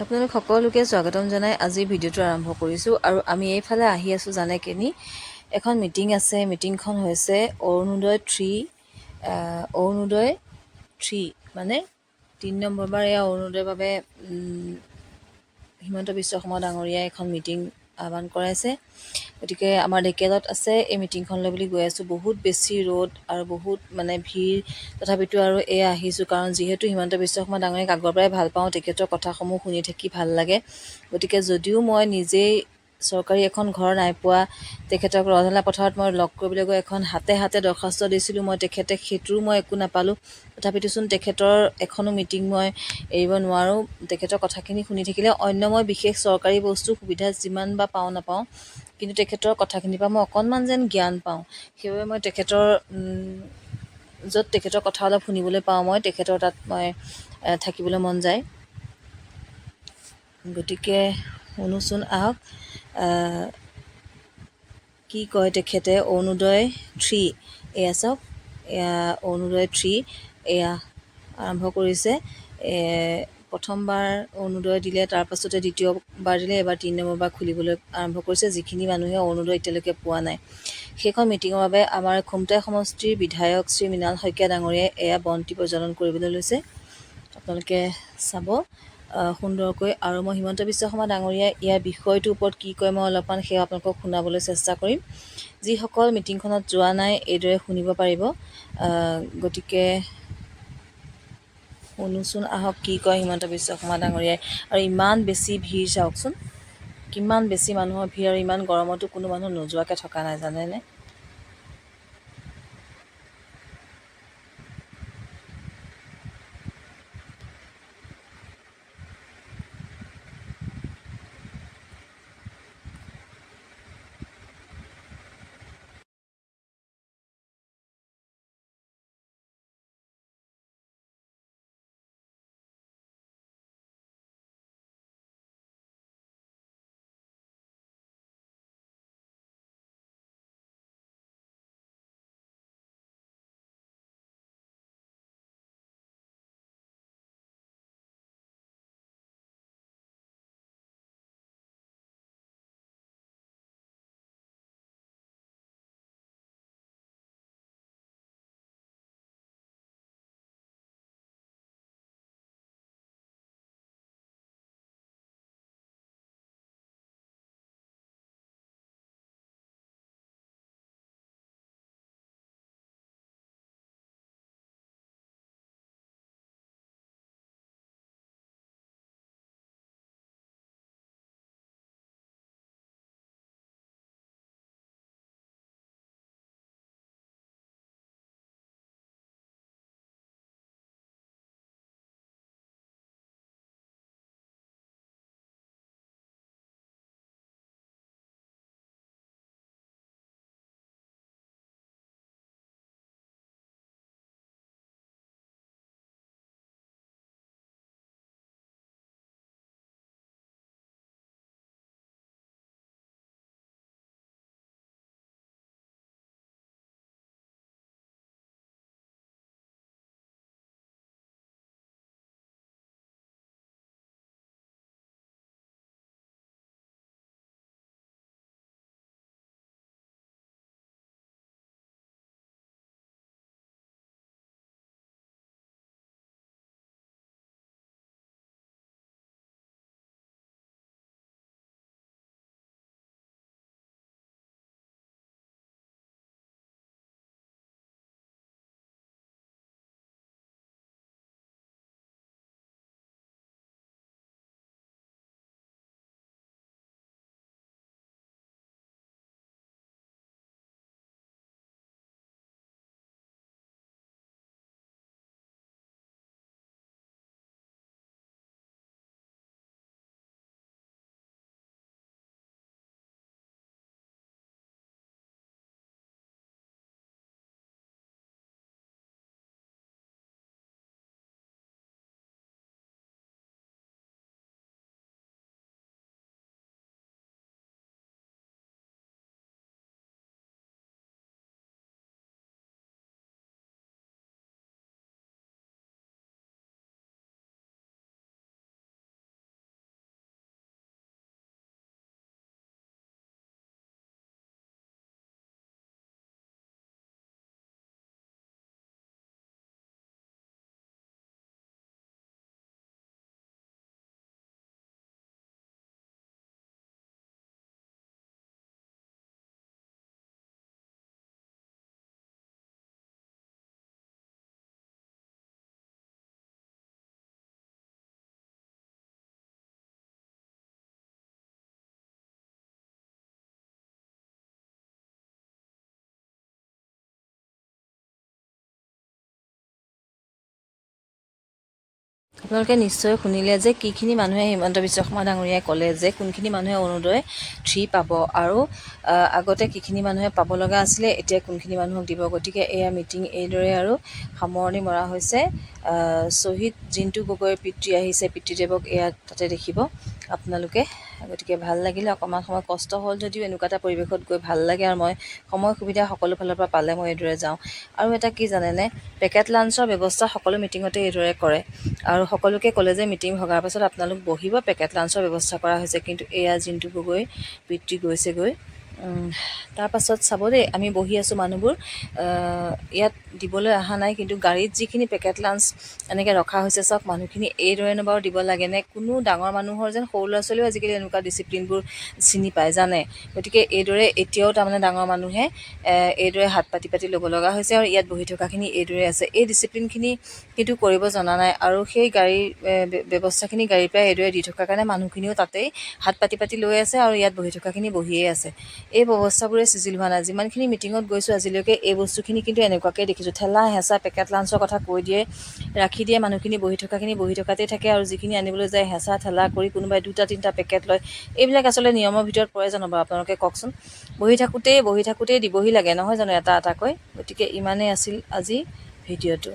আপোনালোক সকলোকে স্বাগতম জনাই আজি ভিডিঅ'টো আৰম্ভ কৰিছোঁ আৰু আমি এইফালে আহি আছোঁ জানে কেনি এখন মিটিং আছে। মিটিংখন হৈছে অৰুণোদয় 3 মানে 3 নম্বৰ বাৰ এয়া অৰুণোদয়ৰ বাবে হিমন্ত বিশ্ব শৰ্মা ডাঙৰীয়াই এখন মিটিং আহ্বান কৰাইছে। গতিকে আমাৰ ঢেকিয়ালত আছে এই মিটিংখনলৈ বুলি গৈ আছোঁ। বহুত বেছি ৰ'দ আৰু বহুত ভিৰ, তথাপিতো আৰু এয়া আহিছোঁ কাৰণ যিহেতু হিমন্ত বিশ্ব শৰ্মা ডাঙৰীয়াক আগৰ পৰাই ভাল পাওঁ, তেখেতৰ কথাসমূহ শুনি থাকি ভাল লাগে। গতিকে যদিও মই নিজেই চৰকাৰী এখন ঘৰ নাই পোৱা, তেখেতক ৰজালা পথাৰত মই লগ কৰিবলৈ গৈ এখন হাতে হাতে দৰখাস্ত দিছিলোঁ। সেইটোৰো মই একো নাপালোঁ। তথাপিতোচোন তেখেতৰ এখনো মিটিং মই এৰিব নোৱাৰোঁ। তেখেতৰ কথাখিনি শুনি থাকিলে অন্য মই বিশেষ চৰকাৰী বস্তু সুবিধা যিমান বা পাওঁ নাপাওঁ, কিন্তু তেখেতৰ কথাখিনিৰ পৰা মই অকণমান যেন জ্ঞান পাওঁ। সেইবাবে মই য'ত তেখেতৰ কথা অলপ শুনিবলৈ পাওঁ, তেখেতৰ তাত মই থাকিবলৈ মন যায়। গতিকে শুনোচোন আহক কি কয় তেখেতে। অৰুণোদয় 3 এয়া চাওক, এয়া অৰুণোদয় 3 এয়া আৰম্ভ কৰিছে। প্ৰথমবাৰ অৰুণোদয় দিলে, তাৰপাছতে দ্বিতীয়বাৰ দিলে, এবাৰ 3 নম্বৰবাৰ খুলিবলৈ আৰম্ভ কৰিছে। যিখিনি মানুহে অৰুণোদয় এতিয়ালৈকে পোৱা নাই, সেইখন মিটিঙৰ বাবে আমাৰ খুমটাই সমষ্টিৰ বিধায়ক শ্ৰী মৃণাল শইকীয়া ডাঙৰীয়াই এয়া বন্তি প্ৰজ্বলন কৰিবলৈ লৈছে। আপোনালোকে চাব সুন্দৰকৈ। আৰু মই হিমন্ত বিশ্ব শৰ্মা ডাঙৰীয়াই ইয়াৰ বিষয়টোৰ ওপৰত কি কয় মই অলপমান সেয়া আপোনালোকক শুনাবলৈ চেষ্টা কৰিম। যিসকল মিটিংখনত যোৱা নাই এইদৰে শুনিব পাৰিব। গতিকে শুনোচোন আহক কি কয় হিমন্ত বিশ্ব শৰ্মা ডাঙৰীয়াই। আৰু ইমান বেছি ভিৰ চাওকচোন, কিমান বেছি মানুহৰ ভিৰ, আৰু ইমান গৰমতো কোনো মানুহ নোযোৱাকৈ থকা নাই জানেনে। আপোনালোকে নিশ্চয় শুনিলে যে কিখিনি মানুহে হিমন্ত বিশ্ব শৰ্মা ডাঙৰীয়াই ক'লে যে কোনখিনি মানুহে অৰুণোদয় 3 পাব আৰু আগতে কিখিনি মানুহে পাব লগা আছিলে, এতিয়া কোনখিনি মানুহক দিব। গতিকে এয়া মিটিং এইদৰে আৰু সামৰণি মৰা হৈছে। শ্বহীদ জিন্তু গগৈৰ পিতৃ আহিছে, পিতৃদেৱক এয়া তাতে দেখিব আপোনালোকে। গতিকে ভাল লাগিলে, অকণমান সময় কষ্ট হ'ল যদিও এনেকুৱা এটা পৰিৱেশত গৈ ভাল লাগে, আৰু মই সময় সুবিধা সকলো ফালৰ পৰা পালে মই এইদৰে যাওঁ। আৰু এটা কি জানেনে, পেকেট লাঞ্চৰ ব্যৱস্থা সকলো মিটিঙতে এইদৰে কৰে, আৰু সকলোকে ক'লে যে মিটিং ভগাৰ পাছত আপোনালোক বহিব, পেকেট লাঞ্চৰ ব্যৱস্থা কৰা হৈছে। কিন্তু এয়া জিন্তু গগৈ পিতৃ গৈছেগৈ। তাৰপাছত চাব দেই, আমি বহি আছোঁ মানুহবোৰ, ইয়াত দিবলৈ অহা নাই, কিন্তু গাড়ীত যিখিনি পেকেট লাঞ্চ এনেকৈ ৰখা হৈছে চাওক, মানুহখিনি এইদৰেনো বাৰু দিব লাগেনে? কোনো ডাঙৰ মানুহৰ যেন সৰু ল'ৰা ছোৱালীও আজিকালি এনেকুৱা ডিচিপ্লিনবোৰ চিনি পায় জানে। গতিকে এইদৰে এতিয়াও তাৰমানে ডাঙৰ মানুহে এইদৰে হাত পাতি পাতি ল'ব লগা হৈছে, আৰু ইয়াত বহি থকাখিনি এইদৰে আছে। এই ডিচিপ্লিনখিনি কিন্তু কৰিব জনা নাই, আৰু সেই গাড়ীৰ ব্যৱস্থাখিনি গাড়ীৰ পৰাই এইদৰে দি থকাৰ কাৰণে মানুহখিনিও তাতেই হাত পাতি পাতি লৈ আছে, আৰু ইয়াত বহি থকাখিনি বহিয়েই আছে। এই ব্যৱস্থাবোৰে চিজিল হোৱা নাই। যিমানখিনি মিটিঙত গৈছোঁ আজিলৈকে এই বস্তুখিনি কিন্তু এনেকুৱাকৈ দেখিছোঁ। ঠেলা হেঁচা পেকেট লাঞ্চৰ কথা কৈ দিয়ে, ৰাখি দিয়ে, মানুহখিনি বহি থকাখিনি বহি থকাতেই থাকে, আৰু যিখিনি আনিবলৈ যায় হেঁচা ঠেলা কৰি কোনোবাই 2-3টা পেকেট লয়। এইবিলাক আচলতে নিয়মৰ ভিতৰত পৰে জানো বাৰু, আপোনালোকে কওকচোন। বহি থাকোঁতেই দিবহি লাগে নহয় জানো, এটা এটাকৈ। গতিকে ইমানেই আছিল আজি ভিডিঅ'টো।